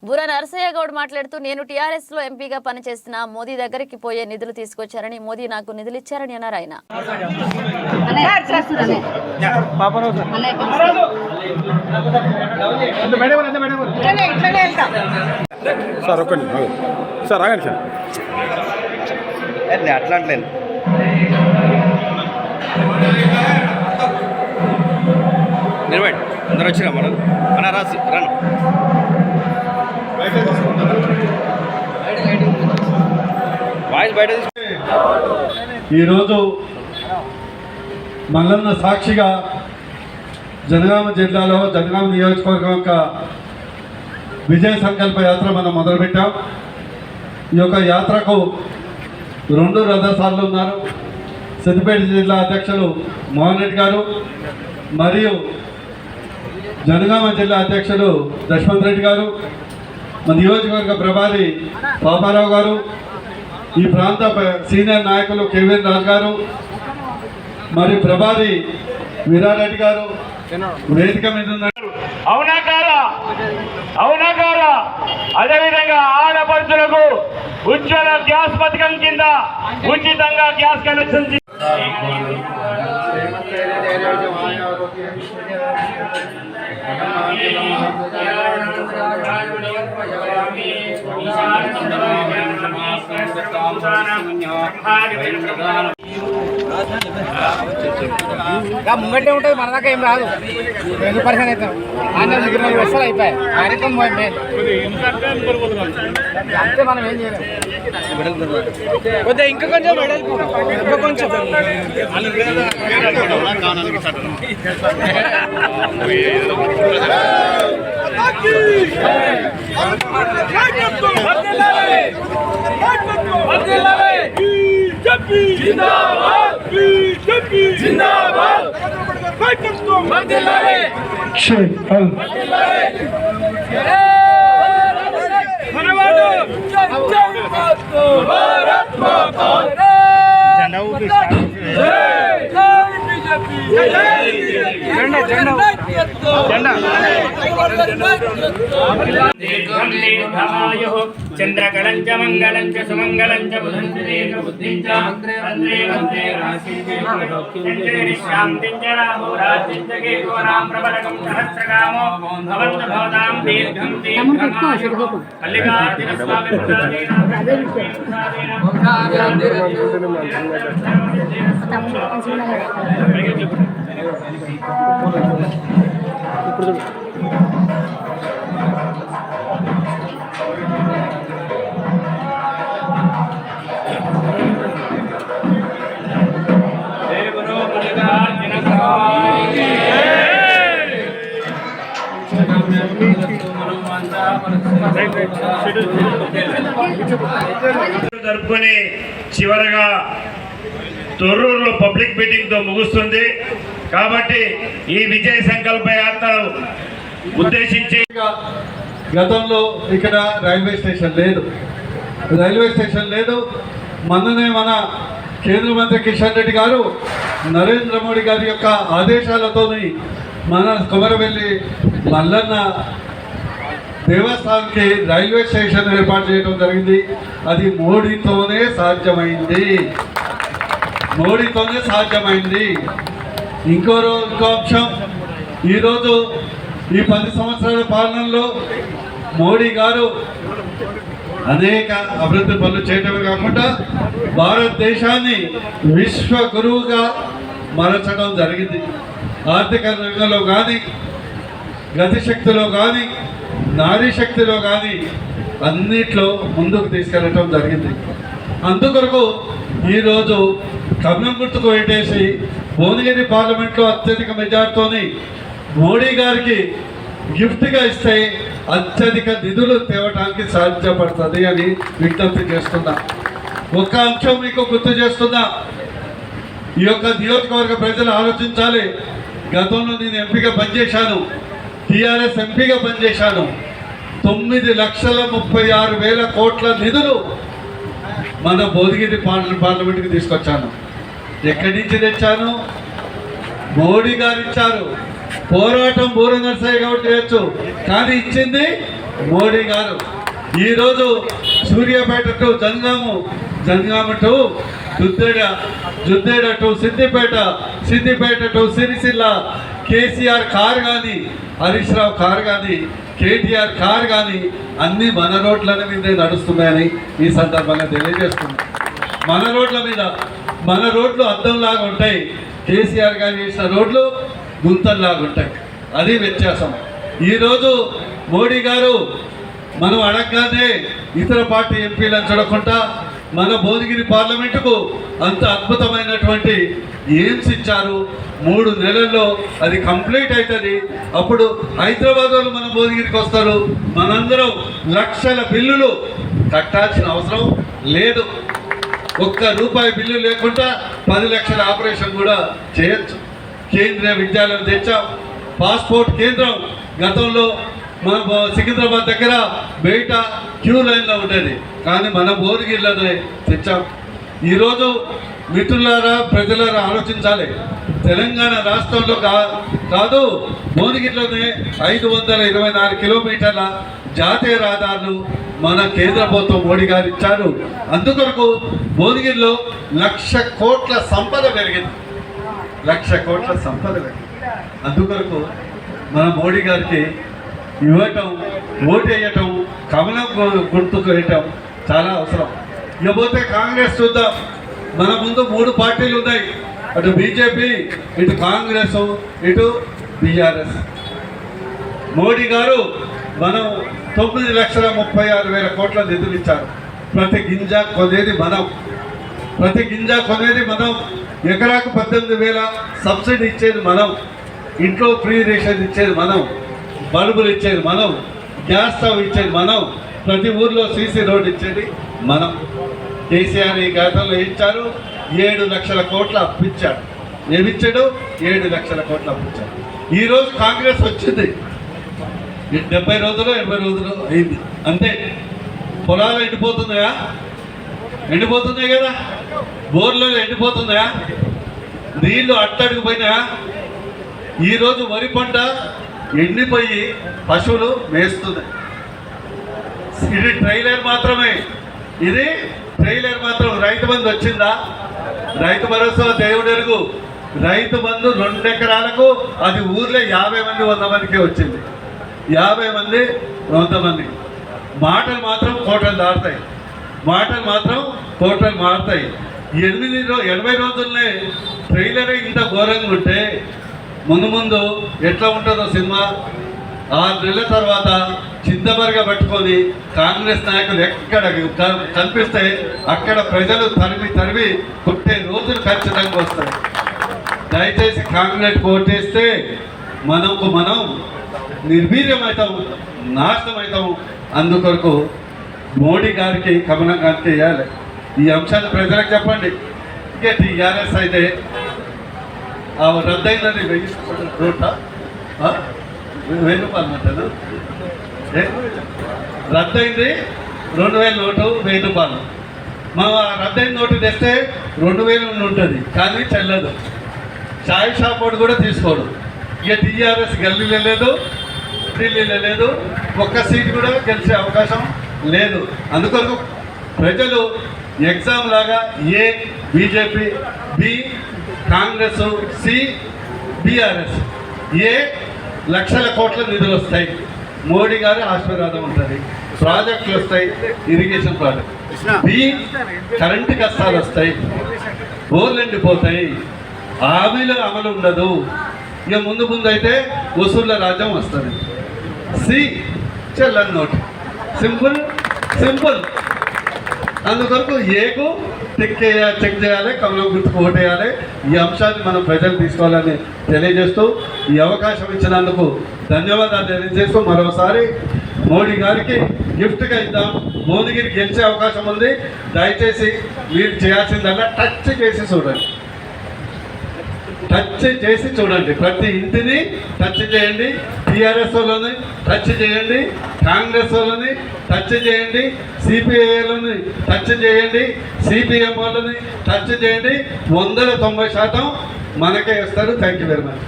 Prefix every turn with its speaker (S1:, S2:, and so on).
S1: బుర్ర నరసయ్య గౌడ్ మాట్లాడుతూ నేను టీఆర్ఎస్ లో ఎంపీగా పనిచేసిన మోదీ దగ్గరికి పోయే నిధులు తీసుకొచ్చారని మోదీ నాకు నిధులు ఇచ్చారని అన్నారు ఆయన.
S2: అట్లాంటి నిలబడి అందరు వచ్చినా మనం మన రాసి రాను వాయిస్ బయట
S3: ఈరోజు మల్లన్న సాక్షిగా జనగామ జిల్లాలో జనగామ నియోజకవర్గం యొక్క విజయ సంకల్ప యాత్ర మనం మొదలుపెట్టాం. ఈ యొక్క యాత్రకు 2 రథసార్లు ఉన్నారు. సిద్దిపేట జిల్లా అధ్యక్షులు మోహన్ రెడ్డి గారు మరియు జనగామ జిల్లా అధ్యక్షులు దశవంత్ రెడ్డి గారు, మన నియోజకవర్గ ప్రభారి పాపారావు గారు, ఈ ప్రాంత సీనియర్ నాయకులు కేవీఎన్ రాజు గారు మరియు ప్రభారి వీరారెడ్డి గారు వేదిక మీద ఉన్నారు.
S4: అవునా కాదా? అదేవిధంగా ఆడపడుచులకు ఉజ్వల గ్యాస్ పథకం కింద ఉచితంగా గ్యాస్ కనెక్షన్
S5: ముంగట్టే ఉంటుంది, మన దాకా ఏం రాదు. 2% అవుతాం అన్నీ వస్తారు, అయిపోయాయి కార్యక్రమం అంతే. మనం ఏం చేయలేము. ఇంకా కొంచెం కొంచెం
S4: చంద్రకళంచ మంగళంచ సుమంగళంచ శాంతించ రామో రాజ్యంచ కేతూనాం ప్రబలకం సహస్రకామో భవంతు భవతాం దీర్ఘం దీర్ఘమాయుః మల్లికార్జున స్వామి జరుపుకొని చివరగా తొర్రూరులో పబ్లిక్ మీటింగ్ తో ముగుస్తుంది. కాబట్టి ఈ విజయ సంకల్ప యాత్ర ఉద్దేశించి
S3: గతంలో ఇక్కడ రైల్వే స్టేషన్ లేదు. మొన్ననే మన కేంద్ర మంత్రి కిషన్ రెడ్డి గారు నరేంద్ర మోడీ గారి యొక్క ఆదేశాలతో మన కొమరవెల్లి మల్లన్న దేవస్థానానికి రైల్వే స్టేషన్ ఏర్పాటు చేయడం జరిగింది. అది మోడీతోనే సాధ్యమైంది. ఇంకో అంశం, ఈరోజు ఈ 10 సంవత్సరాల పాలనలో మోడీ గారు అనేక అభివృద్ధి పనులు చేయడమే కాకుండా భారతదేశాన్ని విశ్వ గురువుగా మలచడం జరిగింది. ఆర్థిక రంగంలో కానీ, గతిశక్తిలో కానీ, నారీ శక్తిలో కానీ అన్నిట్లో ముందుకు తీసుకెళ్ళటం జరిగింది. అందుకొరకు ఈరోజు కమలం గుర్తుకు వేటేసి భువనగిరి పార్లమెంట్లో అత్యధిక మెజార్టీతోని మోడీ గారికి గిఫ్ట్గా ఇస్తే అత్యధిక నిధులు తేవడానికి సాధ్యపడుతుంది అని విజ్ఞప్తి చేస్తున్నా. ఒక అంశం మీకు గుర్తు చేస్తున్నా, ఈ యొక్క నియోజకవర్గ ప్రజలు ఆలోచించాలి. గతంలో నేను ఎంపీగా పనిచేశాను, టీఆర్ఎస్ ఎంపీగా పనిచేశాను. 9,36,000 కోట్ల నిధులు మన భువనగిరి పార్లమెంట్కి తీసుకొచ్చాను. ఎక్కడి నుంచి తెచ్చాను? మోడీ గారు ఇచ్చారు. పోరాటం బూర నరసయ్య గౌడ్ చేయొచ్చు, కానీ ఇచ్చింది మోడీ గారు ఈరోజు సూర్యాపేట టు జనగామ టు జుద్దేడ to Siddipet to Sircilla KCR car కానీ హరీష్ రావు కారు కానీ కేటీఆర్ కారు కానీ అన్నీ మన రోడ్ల మీదే నడుస్తున్నాయని ఈ సందర్భంగా తెలియజేస్తున్నాం. మన రోడ్ల మీద మన రోడ్లు అద్దంలాగా ఉంటాయి, కేసీఆర్ గారు చేసిన రోడ్లు గుంతల్లాగా ఉంటాయి. అది వ్యత్యాసం. ఈరోజు మోడీ గారు మనం అడగగానే ఇతర పార్టీ ఎంపీలను చూడకుండా మన భువనగిరి పార్లమెంటుకు అంత అద్భుతమైనటువంటి ఎయిమ్స్ ఇచ్చారు. 3 నెలల్లో అది కంప్లీట్ అవుతుంది. అప్పుడు హైదరాబాద్ వాళ్ళు మన భువనగిరికి వస్తారు. మనందరం లక్షల బిల్లులు కట్టాల్సిన అవసరం లేదు. ₹1 బిల్లు లేకుండా 10 లక్షల ఆపరేషన్ కూడా చేయొచ్చు. కేంద్రీయ విద్యాలయం తెచ్చాం. పాస్పోర్ట్ కేంద్రం గతంలో మన సికింద్రాబాద్ దగ్గర బయట క్యూ లైన్లో ఉండేది, కానీ మన భువనగిరిలోనే తెచ్చాం. ఈరోజు మిత్రులారా, ప్రజలారా ఆలోచించాలి. తెలంగాణ రాష్ట్రంలో కాదు, భువనగిరిలోనే 524 కిలోమీటర్ల జాతీయ రహదారులు మన కేంద్ర ప్రభుత్వం మోడీ గారు ఇచ్చారు. అందుకొరకు భువనగిరిలో 1,00,000 కోట్ల సంపద పెరిగింది. 1,00,000 కోట్ల సంపద పెరిగింది. అందుకొరకు మన మోడీ గారికి ఇవ్వటం, ఓటు వేయటం, కమలం గుర్తుకు వేయటం చాలా అవసరం. ఇకపోతే కాంగ్రెస్ చూద్దాం. మన ముందు 3 పార్టీలు ఉన్నాయి. అటు బీజేపీ, ఇటు కాంగ్రెస్, ఇటు బీఆర్ఎస్. మోడీ గారు మనం 9,36,000 కోట్ల నిధులు ఇచ్చారు. ప్రతి గింజ కొనేది మనం. ఎకరాకు 18,000 సబ్సిడీ ఇచ్చేది మనం. ఇంట్లో ఫ్రీ రేషన్ ఇచ్చేది మనం. బల్బులు ఇచ్చేది మనం. గ్యాస్ స్టవ్ ఇచ్చేది మనం. ప్రతి ఊర్లో సీసీ రోడ్ ఇచ్చేది మనం. కేసీఆర్ ఈ గతంలో ఇచ్చారు. 7 లక్షల కోట్ల అప్పిచ్చాడు. ఏమిచ్చాడు? 7 లక్షల కోట్ల అప్పిచ్చాడు. ఈరోజు కాంగ్రెస్ వచ్చింది. 70 రోజులు 80 రోజులు అయింది అంతే. పొలాలు ఎండిపోతున్నాయా? ఎండిపోతున్నాయి కదా. బోర్లలో ఎండిపోతున్నాయా? నీళ్లు అట్టడికి పోయినాయా? ఈరోజు వరి పంట ఎండిపోయి పశువులు మేస్తున్నాయి. ఇది ట్రైలర్ మాత్రమే. రైతు బంధు వచ్చిందా? రైతు భరోసా దేవుడు ఎరుగు. రైతు బంధు 2 ఎకరాలకు అది ఊర్లో 50 మంది 100 మందికే వచ్చింది. 50 మంది 100 మంది. మాటలు మాత్రం కోటలు దాటుతాయి. 80 రోజుల్నే ట్రైలరే ఇంత ఘోరంగా ఉంటే ముందు ఎట్లా ఉంటుందో సినిమా. 6 నెలల తర్వాత చింతమరగా పట్టుకొని కాంగ్రెస్ నాయకులు ఎక్కడ కనిపిస్తే అక్కడ ప్రజలు తరిమి కొట్టే రోజులు ఖచ్చితంగా వస్తాయి. దయచేసి కాంగ్రెస్ ఓటేస్తే మనం నిర్వీర్యమవుతాం, నాశనం అవుతాం. అందుకొరకు మోడీ గారికి, కమలం గారికి వేయాలి. ఈ అంశాన్ని ప్రజలకు చెప్పండి. ఇంకా టీఆర్ఎస్ అయితే రద్దయిందని 1000 రూపాయలు అంటాను. రద్దయింది 2000 నోటు 1000 రూపాయలు. మా రద్దయిన నోటు తెస్తే 2000 ఉంటుంది, కానీ చెల్లదు. చాయ్ షాప్ వాడు కూడా తీసుకోడు. ఇక టీఆర్ఎస్ గల్లీలో లేదు, ఢిల్లీలో లేదు, ఒక్క సీటు కూడా గెలిచే అవకాశం లేదు. అందుకొరకు ప్రజలు ఎగ్జామ్ లాగా A BJP, B Congress, C BRS, ఏ లక్షల కోట్ల నిధులు వస్తాయి. మోడీ గారి ఆశీర్వాదం ఉంటుంది. ప్రాజెక్టులు వస్తాయి, ఇరిగేషన్ ప్రాజెక్ట్. బి కరెంటు కష్టాలు వస్తాయి, బోర్లు ఎండిపోతాయి, హామీల అమలు ఉండదు. ఇక ముందు అయితే వసూళ్ల రాజ్యం వస్తుంది. సి చెల్లని నోటు. సింపుల్. అందుకొరకు ఏకు చెక్ చేయాలి, కమలం గుర్తుకు ఓటేయాలి. ఈ అంశాన్ని మనం ప్రజలు తీసుకోవాలని తెలియజేస్తూ ఈ అవకాశం ఇచ్చినందుకు ధన్యవాదాలు తెలియజేస్తూ మరోసారి మోడీ గారికి గిఫ్ట్గా ఇద్దాం. భువనగిరి గెలిచే అవకాశం ఉంది. దయచేసి మీరు చేయాల్సిందల్లా టచ్ చేసి చూడండి. ప్రతి ఇంటిని టచ్ చేయండి. టీఆర్ఎస్ వాళ్ళని టచ్ చేయండి, కాంగ్రెస్ వాళ్ళని టచ్ చేయండి, సిపిఐలని టచ్ చేయండి, సిపిఎం వాళ్ళని టచ్ చేయండి. 190% మనకే ఇస్తారు. Thank you very much.